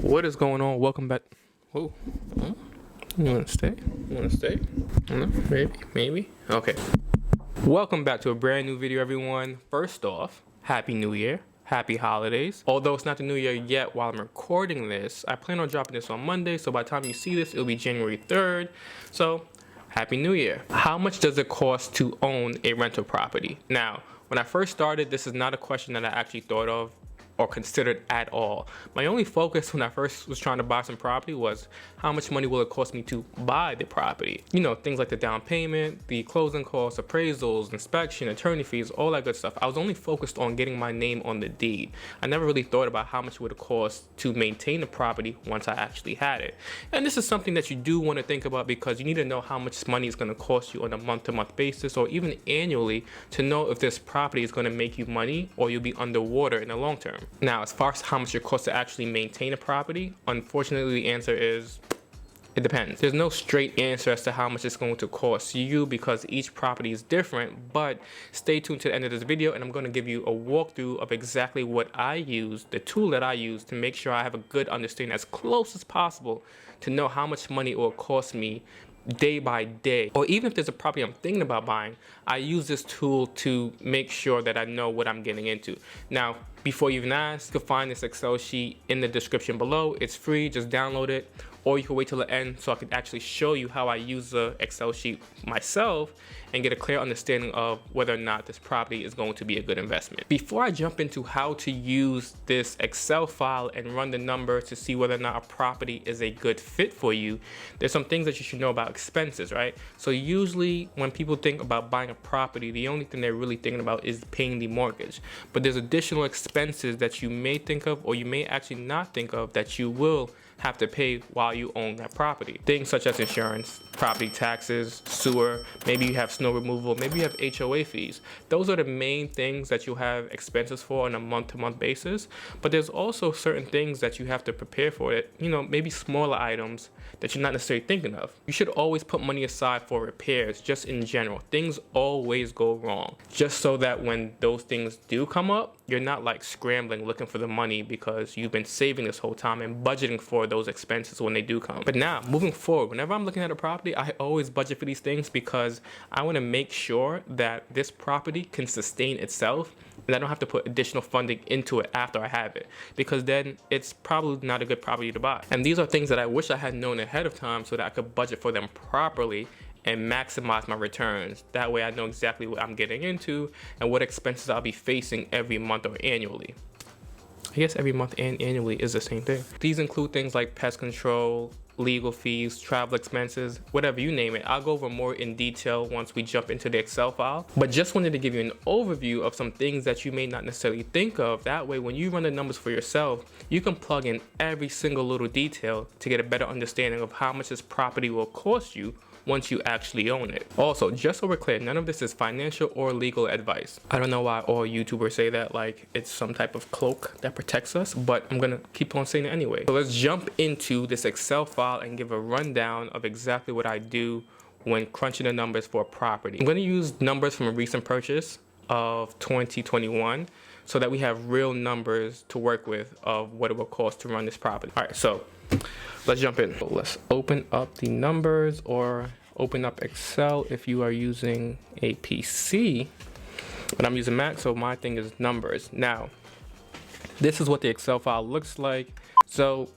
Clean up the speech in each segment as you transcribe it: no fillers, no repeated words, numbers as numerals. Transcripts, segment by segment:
What is going on? Welcome back. Whoa. You want to stay? You want to stay? No, maybe. Okay. Welcome back to a brand new video, everyone. First off, Happy New Year. Happy holidays. Although it's not the new year yet while I'm recording this, I plan on dropping this on Monday, so by the time you see this, it'll be January 3rd. So, Happy New Year. How much does it cost to own a rental property? Now, when I first started, this is not a question that I actually thought of or considered at all. My only focus when I first was trying to buy some property was how much money will it cost me to buy the property? You know, things like the down payment, the closing costs, appraisals, inspection, attorney fees, all that good stuff. I was only focused on getting my name on the deed. I never really thought about how much it would cost to maintain the property once I actually had it. And this is something that you do want to think about because you need to know how much money is going to cost you on a month-to-month basis or even annually to know if this property is going to make you money or you'll be underwater in the long term. Now, as far as how much it costs to actually maintain a property, unfortunately the answer is it depends. There's no straight answer as to how much it's going to cost you because each property is different, but stay tuned to the end of this video and I'm going to give you a walkthrough of exactly what I use, the tool that I use to make sure I have a good understanding as close as possible to know how much money it will cost me day by day. Or even if there's a property I'm thinking about buying, I use this tool to make sure that I know what I'm getting into. Now, before you even ask, you can find this Excel sheet in the description below. It's free, just download it. Or you can wait till the end so I can actually show you how I use the Excel sheet myself and get a clear understanding of whether or not this property is going to be a good investment. Before I jump into how to use this Excel file and run the numbers to see whether or not a property is a good fit for you, there's some things that you should know about expenses, right? So usually when people think about buying a property, the only thing they're really thinking about is paying the mortgage. But there's additional expenses that you may think of or you may actually not think of that you will have to pay while you own that property. Things such as insurance, property taxes, sewer, maybe you have snow removal, maybe you have HOA fees. Those are the main things that you have expenses for on a month-to-month basis. But there's also certain things that you have to prepare for it, you know, maybe smaller items that you're not necessarily thinking of. You should always put money aside for repairs, just in general. Things always go wrong. Just so that when those things do come up, you're not like scrambling looking for the money because you've been saving this whole time and budgeting for those expenses when they do come. But now, moving forward, whenever I'm looking at a property, I always budget for these things because I want to make sure that this property can sustain itself and I don't have to put additional funding into it after I have it, because then it's probably not a good property to buy. And these are things that I wish I had known ahead of time so that I could budget for them properly and maximize my returns. That way I know exactly what I'm getting into and what expenses I'll be facing every month or annually. I guess every month and annually is the same thing. These include things like pest control, legal fees, travel expenses, whatever you name it. I'll go over more in detail once we jump into the Excel file. But just wanted to give you an overview of some things that you may not necessarily think of. That way, when you run the numbers for yourself, you can plug in every single little detail to get a better understanding of how much this property will cost you once you actually own it. Also, just so we're clear, none of this is financial or legal advice. I don't know why all YouTubers say that like it's some type of cloak that protects us, but I'm gonna keep on saying it anyway. So let's jump into this Excel file and give a rundown of exactly what I do when crunching the numbers for a property. I'm gonna use numbers from a recent purchase of 2021 so that we have real numbers to work with of what it will cost to run this property. All right, so let's jump in. So let's open up the numbers or open up Excel if you are using a PC. But I'm using Mac, so my thing is numbers. Now, this is what the Excel file looks like. So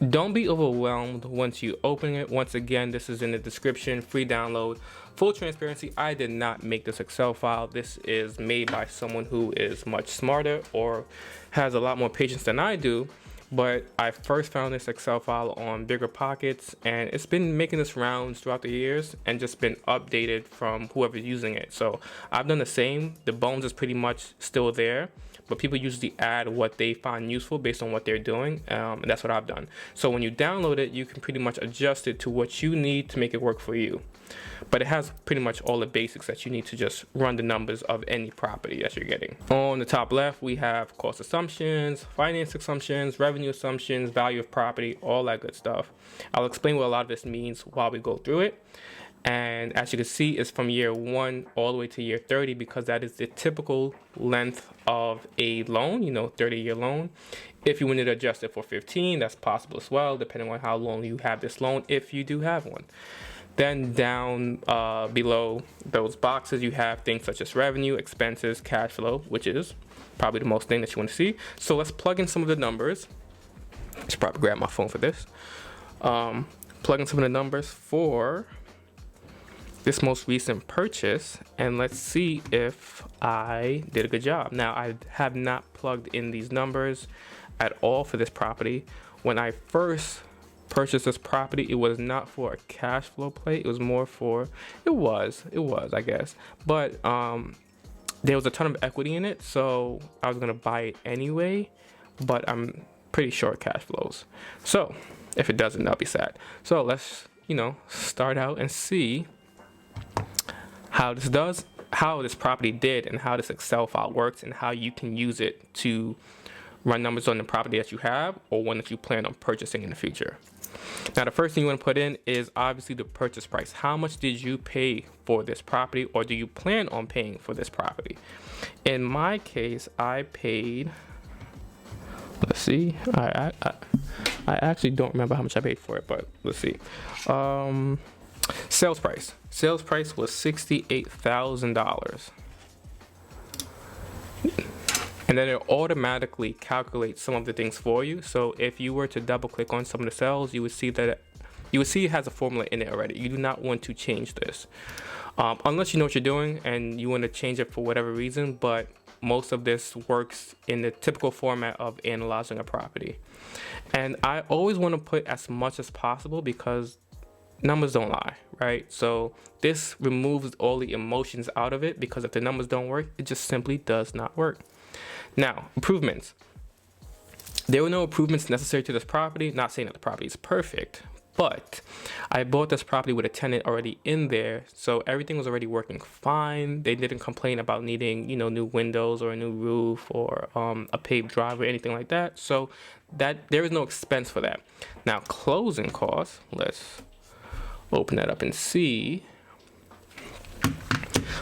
don't be overwhelmed once you open it. Once again, this is in the description, free download. Full transparency, I did not make this Excel file. This is made by someone who is much smarter or has a lot more patience than I do. But I first found this Excel file on Bigger Pockets and it's been making its rounds throughout the years and just been updated from whoever's using it. So I've done the same. The bones is pretty much still there, but people usually add what they find useful based on what they're doing, and that's what I've done. So when you download it, you can pretty much adjust it to what you need to make it work for you. But it has pretty much all the basics that you need to just run the numbers of any property that you're getting. On the top left, we have cost assumptions, finance assumptions, revenue assumptions, value of property, all that good stuff. I'll explain what a lot of this means while we go through it. And as you can see, it's from year 1 all the way to year 30 because that is the typical length of a loan, 30-year loan. If you wanted to adjust it for 15, that's possible as well, depending on how long you have this loan, if you do have one. Then down below those boxes, you have things such as revenue, expenses, cash flow, which is probably the most thing that you want to see. So let's plug in some of the numbers. I should probably grab my phone for this. Plug in some of the numbers for this most recent purchase, and let's see if I did a good job. Now, I have not plugged in these numbers at all for this property. When I first purchased this property, it was not for a cash flow play. It was more for, it was, I guess. But there was a ton of equity in it, so I was gonna buy it anyway, but I'm pretty sure cash flows. So if it doesn't, I'll be sad. So let's, start out and see how this property did, and how this Excel file works, and how you can use it to run numbers on the property that you have or one that you plan on purchasing in the future. Now, the first thing you want to put in is obviously the purchase price. How much did you pay for this property, or do you plan on paying for this property? In my case, I paid, let's see, I actually don't remember how much I paid for it, but let's see. Sales price was $68,000. And then it automatically calculates some of the things for you. So if you were to double click on some of the cells, you would see that it has a formula in it already. You do not want to change this unless you know what you're doing and you want to change it for whatever reason. But most of this works in the typical format of analyzing a property. And I always want to put as much as possible because numbers don't lie, right? So this removes all the emotions out of it, because if the numbers don't work, it just simply does not work. Now, improvements. There were no improvements necessary to this property. Not saying that the property is perfect, but I bought this property with a tenant already in there, so everything was already working fine. They didn't complain about needing, new windows or a new roof or a paved driveway or anything like that. So that there is no expense for that. Now, closing costs. Let's open that up and see.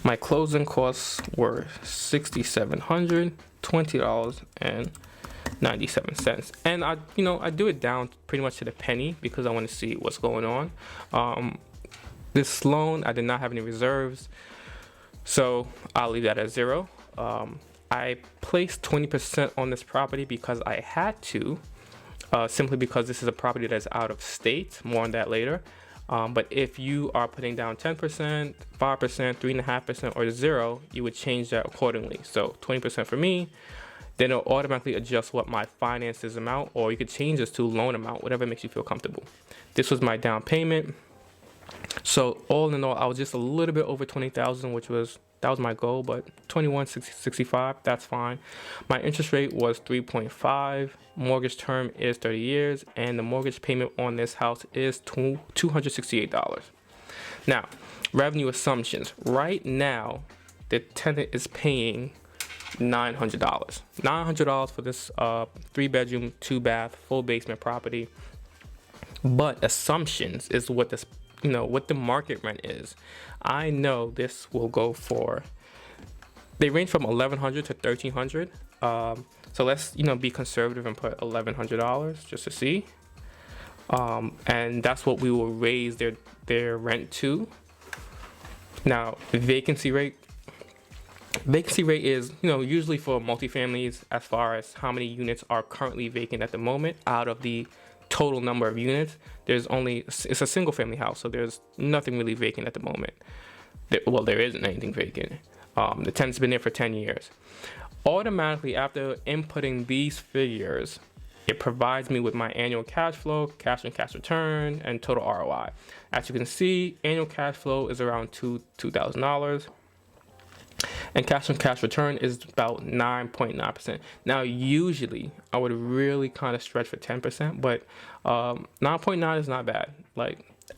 My closing costs were $6,720.97, and I do it down pretty much to the penny because I want to see what's going on. This loan, I did not have any reserves, so I'll leave that at 0. I placed 20% on this property because I had to, simply because this is a property that's out of state. More on that later. But if you are putting down 10%, 5%, 3.5%, or 0, you would change that accordingly. So 20% for me, then it'll automatically adjust what my finances amount, or you could change this to loan amount, whatever makes you feel comfortable. This was my down payment. So all in all, I was just a little bit over 20,000, that was my goal, but 21,665, that's fine. My interest rate was 3.5. Mortgage term is 30 years, and the mortgage payment on this house is $268. Now, revenue assumptions. Right now, the tenant is paying $900. $900 for this 3-bedroom, 2-bath, full basement property. But assumptions is what this, what the market rent is. I know this will go for, they range from $1,100 to $1,300. So let's, be conservative and put $1,100 just to see. And that's what we will raise their rent to. Now, vacancy rate is, usually for multifamilies, as far as how many units are currently vacant at the moment out of the total number of units. It's a single family house, so there's nothing really vacant at the moment. There isn't anything vacant. The tenant's been there for 10 years. Automatically, after inputting these figures, it provides me with my annual cash flow, cash on cash return, and total ROI. As you can see, annual cash flow is around $2,000. And cash on cash return is about 9.9%. Now, usually I would really kind of stretch for 10%, but 9.9 is not bad.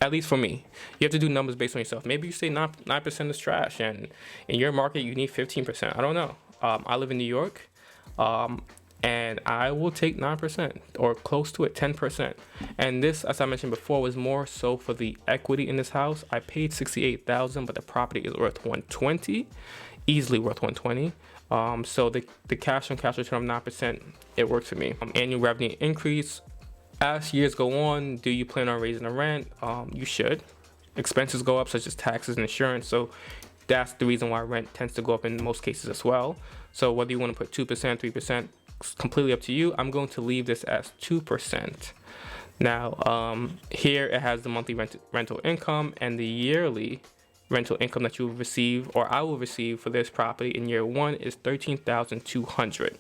At least for me, you have to do numbers based on yourself. Maybe you say 9% is trash, and in your market you need 15%. I don't know. I live in New York, and I will take 9% or close to it, 10%. And this, as I mentioned before, was more so for the equity in this house. I paid $68,000, but the property is worth $120,000, easily worth $120,000. So the cash on cash return of 9%, it works for me. Annual revenue increase. As years go on, do you plan on raising the rent? You should. Expenses go up, such as taxes and insurance. So that's the reason why rent tends to go up in most cases as well. So whether you want to put 2%, 3%, it's completely up to you. I'm going to leave this as 2%. Now, here it has the monthly rental income and the yearly rental income that you will receive, or I will receive, for this property in year 1 is $13,200.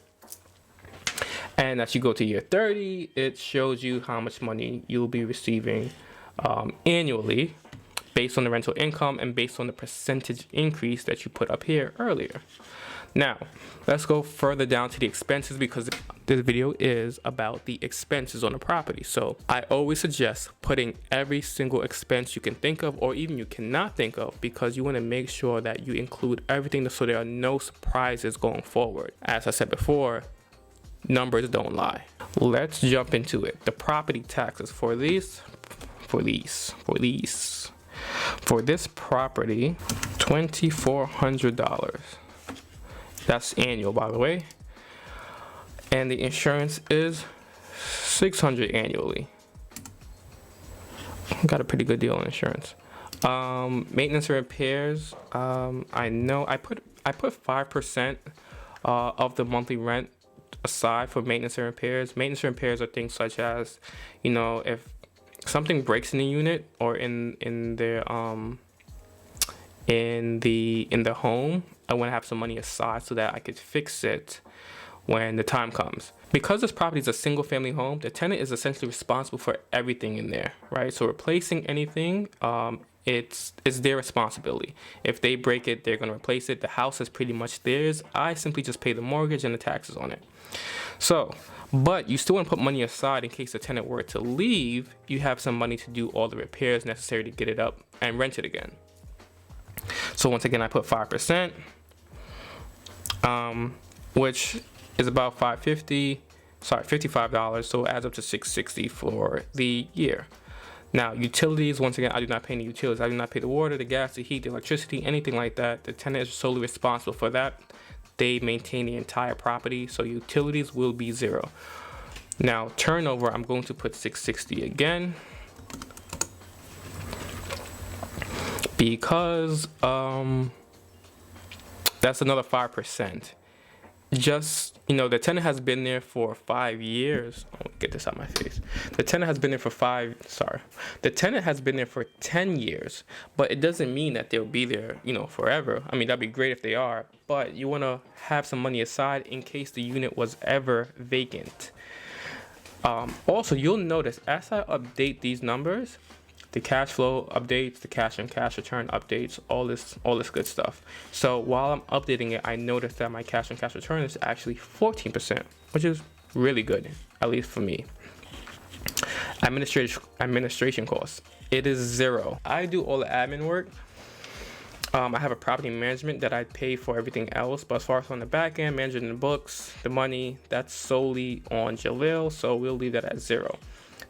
And as you go to year 30, it shows you how much money you'll be receiving annually based on the rental income and based on the percentage increase that you put up here earlier. Now, let's go further down to the expenses, because this video is about the expenses on the property. So I always suggest putting every single expense you can think of, or even you cannot think of, because you want to make sure that you include everything so there are no surprises going forward. As I said before, numbers don't lie. Let's jump into it. The property taxes for this property, $2,400. That's annual, by the way. And the insurance is $600 annually. Got a pretty good deal on insurance. Maintenance and repairs. I know I put 5% of the monthly rent aside for maintenance and repairs. Maintenance and repairs are things such as, you know, if something breaks in the unit or in the home, I want to have some money aside so that I could fix it when the time comes. Because this property is a single family home, the tenant is essentially responsible for everything in there, right? So replacing anything, it's their responsibility. If they break it, they're going to replace it. The house is pretty much theirs. I simply just pay the mortgage and the taxes on it. So, but you still want to put money aside in case the tenant were to leave. You have some money to do all the repairs necessary to get it up and rent it again. So once again, I put 5%, which is about $55. So it adds up to $660 for the year. Now, utilities, once again, I do not pay any utilities. I do not pay the water, the gas, the heat, the electricity, anything like that. The tenant is solely responsible for that. They maintain the entire property, so utilities will be $0. Now, turnover, I'm going to put $660 again, because that's another 5%. Just, you know, the tenant has been there for 5 years. Oh, get this out of my face. The tenant has been there for 10 years, but it doesn't mean that they'll be there, you know, forever. I mean, that'd be great if they are, but you want to have some money aside in case the unit was ever vacant. Also, you'll notice as I update these numbers, the cash flow updates, the cash and cash return updates, all this good stuff. So while I'm updating it, I noticed that my cash and cash return is actually 14%, which is really good, at least for me. Administration costs, it is $0. I do all the admin work. I have a property management that I pay for everything else, but as far as on the back end, managing the books, the money, that's solely on Jalil, so we'll leave that at $0.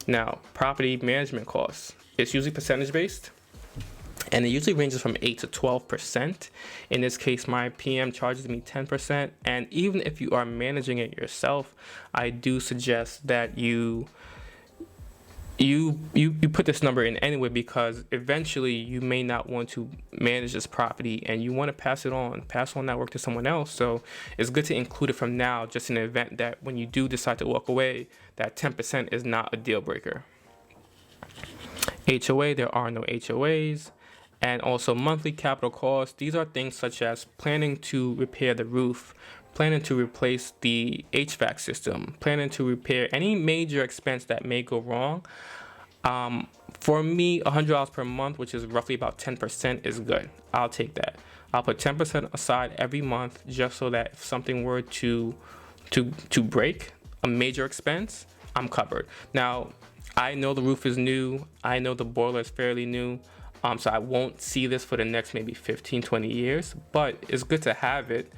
Now, property management costs, it's usually percentage based, and it usually ranges from 8 to 12%. In this case, my PM charges me 10%, and even if you are managing it yourself, I do suggest that you put this number in anyway, because eventually you may not want to manage this property and you want to pass on that work to someone else. So it's good to include it from now, just in the event that when you do decide to walk away, that 10% is not a deal breaker. HOA, there are no HOAs. And also monthly capital costs. These are things such as planning to repair the roof, planning to replace the HVAC system, planning to repair any major expense that may go wrong. For me, $100 per month, which is roughly about 10%, is good. I'll take that. I'll put 10% aside every month, just so that if something were to break, a major expense, I'm covered. Now, I know the roof is new. I know the boiler is fairly new. So I won't see this for the next maybe 15, 20 years, but it's good to have it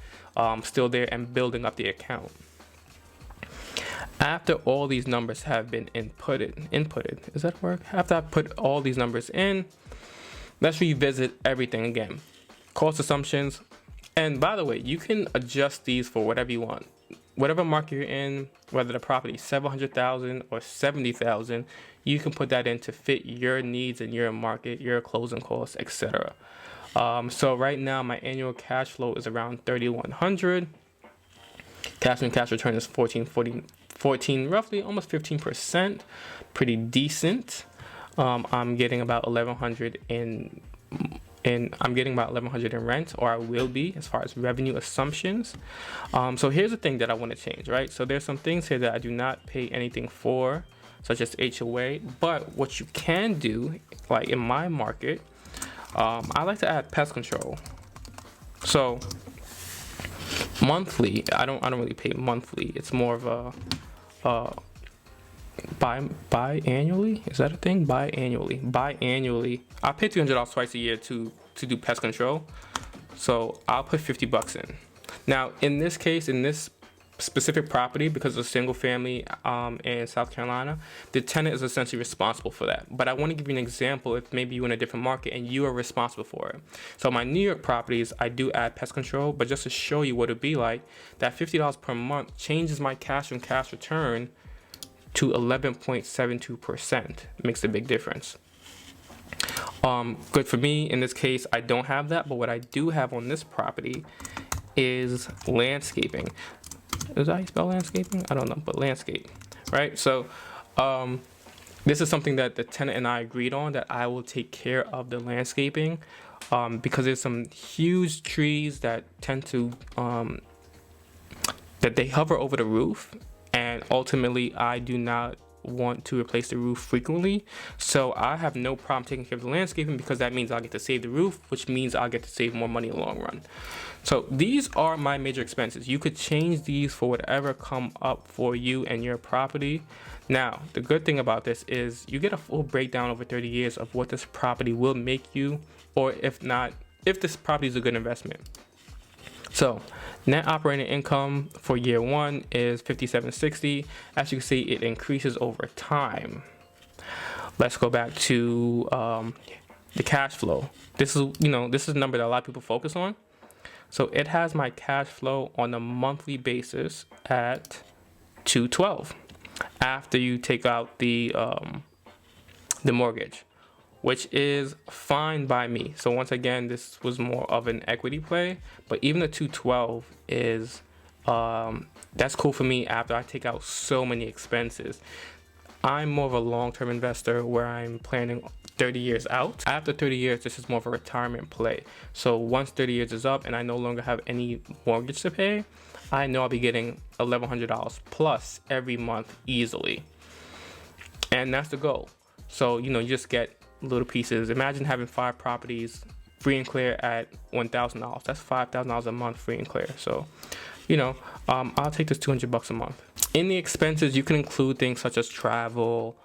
still there and building up the account. After all these numbers have been inputted, is that work? After I put all these numbers in, let's revisit everything again. Cost assumptions, And by the way, you can adjust these for whatever you want. Whatever market you're in, whether the property is 700,000 or 70,000, you can put that in to fit your needs and your market, your closing costs, etc. So right now my annual cash flow is around 3,100. Cash on cash return is 14, roughly almost 15%, pretty decent. I'm getting about 1,100 in rent, or I will be, as far as revenue assumptions. So here's the thing that I want to change, right? So there's some things here that I do not pay anything for, such as HOA, but what you can do, like in my market, I like to add pest control. So monthly, I don't really pay monthly. It's more of a biannually. Is that a thing? Biannually. I pay $300 twice a year to do pest control. So I'll put $50 in. Now in this case, in this specific property, because it's a single family in South Carolina, the tenant is essentially responsible for that. But I want to give you an example if maybe you're in a different market and you are responsible for it. So my New York properties, I do add pest control, but just to show you what it'd be like, that $50 per month changes my cash on cash return to 11.72%. Makes a big difference. Good for me. In this case, I don't have that, but what I do have on this property is landscaping. Is that how you spell landscaping? I don't know, but landscape, right? So this is something that the tenant and I agreed on, that I will take care of the landscaping, because there's some huge trees that tend to that they hover over the roof, and ultimately I do not want to replace the roof frequently. So I have no problem taking care of the landscaping, because that means I'll get to save the roof, which means I'll get to save more money in the long run. So these are my major expenses. You could change these for whatever come up for you and your property. Now, the good thing about this is you get a full breakdown over 30 years of what this property will make you, or if not, if this property is a good investment. So net operating income for year one is $57.60. As you can see, it increases over time. Let's go back to the cash flow. This is a number that a lot of people focus on. So it has my cash flow on a monthly basis at $212 after you take out the mortgage, which is fine by me. So once again, this was more of an equity play, but even the $212 is that's cool for me after I take out so many expenses. I'm more of a long-term investor where I'm planning 30 years out. After 30 years, this is more of a retirement play. So once 30 years is up and I no longer have any mortgage to pay, I know I'll be getting $1,100 plus every month easily. And that's the goal. So, you just get little pieces. Imagine having 5 properties free and clear at $1,000. That's $5,000 a month free and clear. So, I'll take this $200 a month. In the expenses, you can include things such as travel,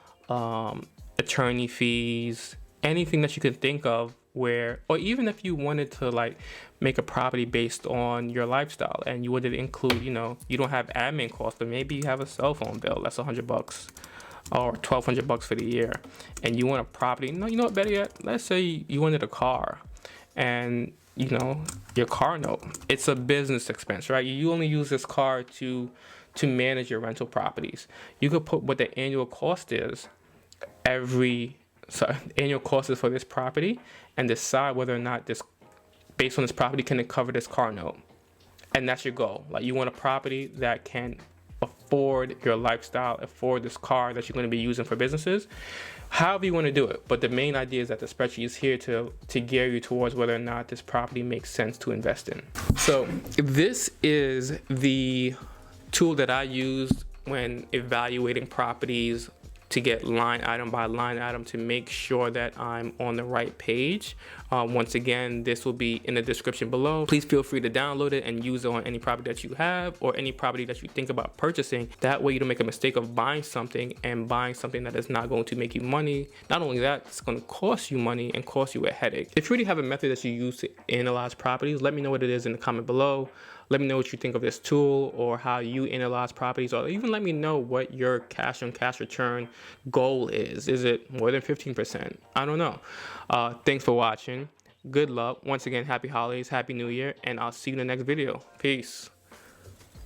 attorney fees, anything that you can think of, or even if you wanted to make a property based on your lifestyle and you wanted to include, you don't have admin costs, but maybe you have a cell phone bill that's $100 or $1,200 for the year, and you want a property. No, you know what, better yet, let's say you wanted a car, and your car note, it's a business expense, right? You only use this car to manage your rental properties. You could put what the annual cost is annual cost is for this property, and decide whether or not based on this property, can it cover this car note. And that's your goal. You want a property that can afford your lifestyle, afford this car that you're going to be using for businesses, however you want to do it. But the main idea is that the spreadsheet is here to gear you towards whether or not this property makes sense to invest in. So this is the tool that I used when evaluating properties, to get line item by line item to make sure that I'm on the right page. Once again, this will be in the description below. Please feel free to download it and use it on any property that you have or any property that you think about purchasing. That way you don't make a mistake of buying something that is not going to make you money. Not only that, it's going to cost you money and cost you a headache. If you already have a method that you use to analyze properties, let me know what it is in the comment below. Let me know what you think of this tool or how you analyze properties, or even let me know what your cash on cash return goal is. Is it more than 15%? I don't know. Thanks for watching. Good luck. Once again, happy holidays, happy new year, and I'll see you in the next video. Peace.